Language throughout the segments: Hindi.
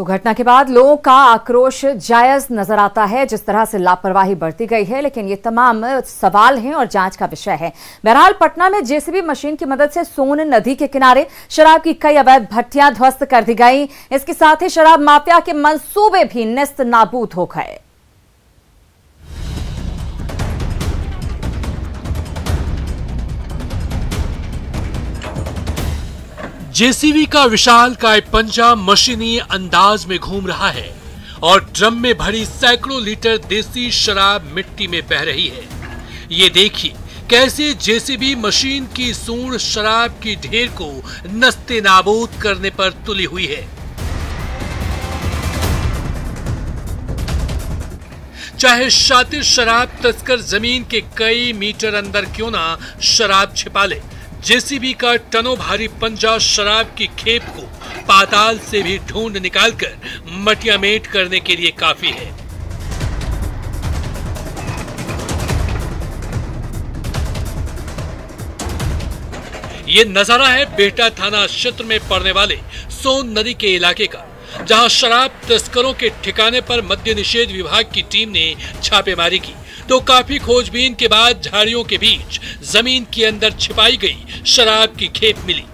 तो घटना के बाद लोगों का आक्रोश जायज नजर आता है। जिस तरह से लापरवाही बरती गई है, लेकिन ये तमाम सवाल हैं और जांच का विषय है। बहरहाल पटना में जेसीबी मशीन की मदद से सोन नदी के किनारे शराब की कई अवैध भट्टियां ध्वस्त कर दी गई। इसके साथ ही शराब माफिया के मंसूबे भी नेस्त नाबूद हो गए। जेसीबी का विशालकाय पंजा मशीनी अंदाज में घूम रहा है और ड्रम में भरी सैकड़ों लीटर देसी शराब मिट्टी में बह रही है। ये देखिए कैसे जेसीबी मशीन की सूंड शराब की ढेर को नस्ते नाबूद करने पर तुली हुई है। चाहे शातिर शराब तस्कर जमीन के कई मीटर अंदर क्यों ना शराब छिपा ले, जेसीबी का टनों भारी पंजा शराब की खेप को पाताल से भी ढूंढ निकालकर मटियामेट करने के लिए काफी है। ये नजारा है बेहटा थाना क्षेत्र में पड़ने वाले सोन नदी के इलाके का, जहां शराब तस्करों के ठिकाने पर मद्य निषेध विभाग की टीम ने छापेमारी की तो काफी खोजबीन के बाद झाड़ियों के बीच जमीन के अंदर छिपाई गई शराब की खेप मिली।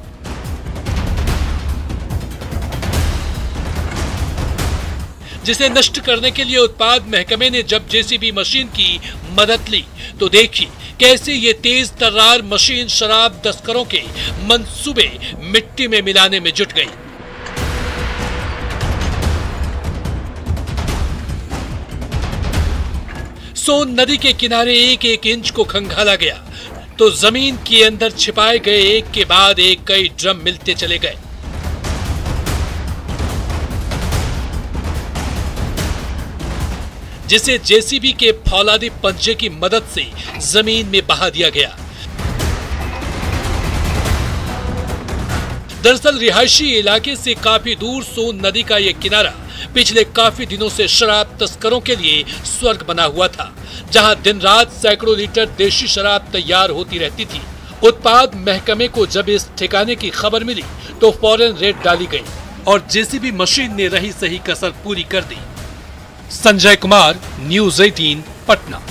जिसे नष्ट करने के लिए उत्पाद महकमे ने जब जेसीबी मशीन की मदद ली तो देखिए कैसे ये तेज तर्रार मशीन शराब तस्करों के मंसूबे मिट्टी में मिलाने में जुट गई। सोन नदी के किनारे एक एक इंच को खंगाला गया तो जमीन के अंदर छिपाए गए एक के बाद एक कई ड्रम मिलते चले गए। जिसे जेसीबी के फौलादी पंजे की मदद से जमीन में बहा दिया गया। दरअसल रिहायशी इलाके से काफी दूर सोन नदी का यह किनारा पिछले काफी दिनों से शराब तस्करों के लिए स्वर्ग बना हुआ था, जहां दिन रात सैकड़ों लीटर देशी शराब तैयार होती रहती थी। उत्पाद महकमे को जब इस ठिकाने की खबर मिली तो फौरन रेड डाली गई और जेसीबी मशीन ने रही सही कसर पूरी कर दी। संजय कुमार, न्यूज़ 18, पटना।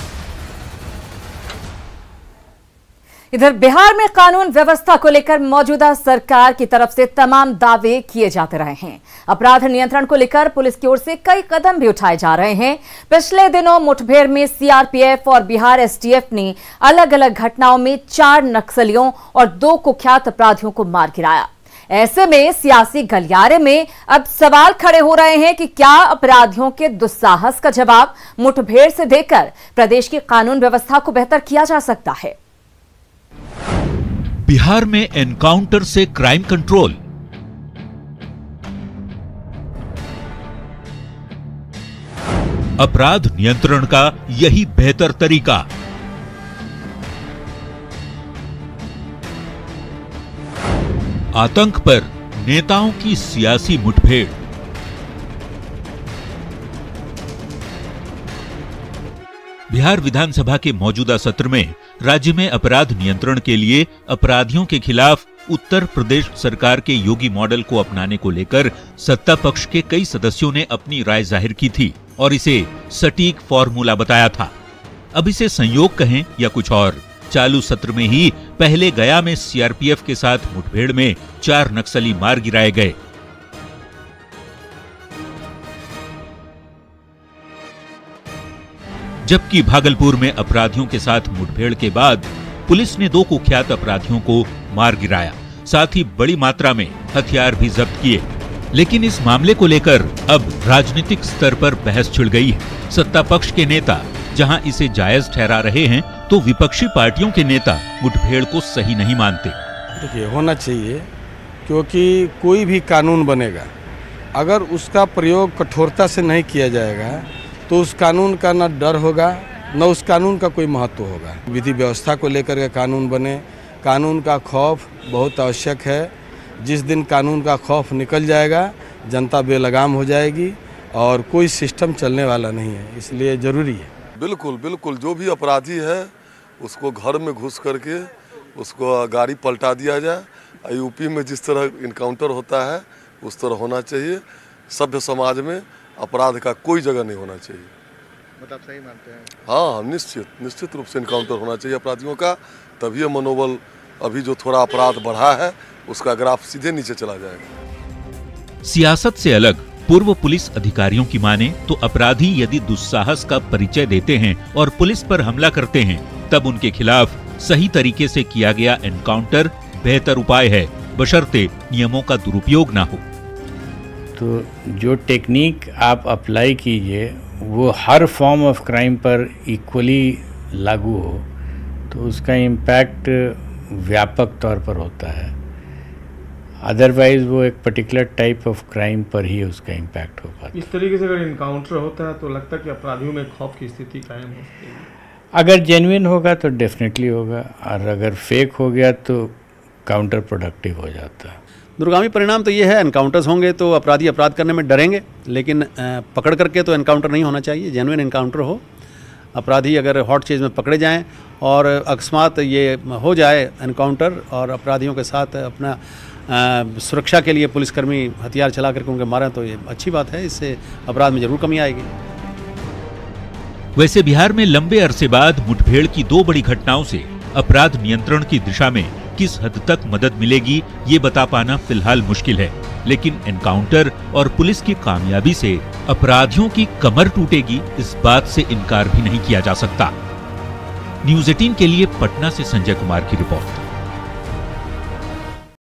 इधर बिहार में कानून व्यवस्था को लेकर मौजूदा सरकार की तरफ से तमाम दावे किए जाते रहे हैं। अपराध नियंत्रण को लेकर पुलिस की ओर से कई कदम भी उठाए जा रहे हैं। पिछले दिनों मुठभेड़ में सीआरपीएफ और बिहार एसटीएफ ने अलग अलग घटनाओं में 4 नक्सलियों और 2 कुख्यात अपराधियों को मार गिराया। ऐसे में सियासी गलियारे में अब सवाल खड़े हो रहे हैं कि क्या अपराधियों के दुस्साहस का जवाब मुठभेड़ से देकर प्रदेश की कानून व्यवस्था को बेहतर किया जा सकता है। बिहार में एनकाउंटर से क्राइम कंट्रोल, अपराध नियंत्रण का यही बेहतर तरीका। आतंक पर नेताओं की सियासी मुठभेड़। बिहार विधानसभा के मौजूदा सत्र में राज्य में अपराध नियंत्रण के लिए अपराधियों के खिलाफ उत्तर प्रदेश सरकार के योगी मॉडल को अपनाने को लेकर सत्ता पक्ष के कई सदस्यों ने अपनी राय जाहिर की थी और इसे सटीक फॉर्मूला बताया था। अब इसे संयोग कहें या कुछ और, चालू सत्र में ही पहले गया में सीआरपीएफ के साथ मुठभेड़ में 4 नक्सली मार गिराए गए। जबकि भागलपुर में अपराधियों के साथ मुठभेड़ के बाद पुलिस ने 2 कुख्यात अपराधियों को मार गिराया, साथ ही बड़ी मात्रा में हथियार भी जब्त किए। लेकिन इस मामले को लेकर अब राजनीतिक स्तर पर बहस छिड़ गई है। सत्ता पक्ष के नेता जहां इसे जायज ठहरा रहे हैं तो विपक्षी पार्टियों के नेता मुठभेड़ को सही नहीं मानते। देखिए, होना चाहिए, क्योंकि कोई भी कानून बनेगा अगर उसका प्रयोग कठोरता से नहीं किया जाएगा तो उस कानून का न डर होगा न उस कानून का कोई महत्व होगा। विधि व्यवस्था को लेकर के कानून बने, कानून का खौफ बहुत आवश्यक है। जिस दिन कानून का खौफ निकल जाएगा जनता बेलगाम हो जाएगी और कोई सिस्टम चलने वाला नहीं है, इसलिए ज़रूरी है। बिल्कुल बिल्कुल, जो भी अपराधी है उसको घर में घुस करके उसको गाड़ी पलटा दिया जाए। यूपी में जिस तरह इनकाउंटर होता है उस तरह होना चाहिए। सभ्य समाज में अपराध का कोई जगह नहीं होना चाहिए। मतलब सही मानते हैं? हाँ, निश्चित रूप से इनकाउंटर होना चाहिए अपराधियों का, तभी ये मनोबल, अभी जो थोड़ा अपराध बढ़ा है उसका ग्राफ सीधे नीचे चला जाएगा। सियासत से अलग पूर्व पुलिस अधिकारियों की माने तो अपराधी यदि दुस्साहस का परिचय देते हैं और पुलिस पर हमला करते हैं, तब उनके खिलाफ सही तरीके से किया गया एनकाउंटर बेहतर उपाय है, बशर्ते नियमों का दुरुपयोग ना हो। तो जो टेक्निक आप अप्लाई कीजिए वो हर फॉर्म ऑफ क्राइम पर इक्वली लागू हो तो उसका इम्पैक्ट व्यापक तौर पर होता है। अदरवाइज वो एक पर्टिकुलर टाइप ऑफ क्राइम पर ही उसका इम्पैक्ट हो पाता है। इस तरीके से अगर इनकाउंटर होता है तो लगता है कि अपराधियों में खौफ की स्थिति कायम हो सकती है। अगर जेन्युइन होगा तो डेफिनेटली होगा, और अगर फेक हो गया तो काउंटर प्रोडक्टिव हो जाता है। दूरगामी परिणाम तो ये है, एनकाउंटर्स होंगे तो अपराधी अपराध करने में डरेंगे, लेकिन पकड़ करके तो एनकाउंटर नहीं होना चाहिए। जेन्युइन एनकाउंटर हो, अपराधी अगर हॉट चीज़ में पकड़े जाएं और अकस्मात ये हो जाए एनकाउंटर और अपराधियों के साथ अपना सुरक्षा के लिए पुलिसकर्मी हथियार चला करके उनके मारें तो ये अच्छी बात है, इससे अपराध में जरूर कमी आएगी। वैसे बिहार में लंबे अरसे बाद मुठभेड़ की 2 बड़ी घटनाओं से अपराध नियंत्रण की दिशा में किस हद तक मदद मिलेगी ये बता पाना फिलहाल मुश्किल है, लेकिन एनकाउंटर और पुलिस की कामयाबी से अपराधियों की कमर टूटेगी इस बात से इनकार भी नहीं किया जा सकता। न्यूज़ 18 के लिए पटना से संजय कुमार की रिपोर्ट।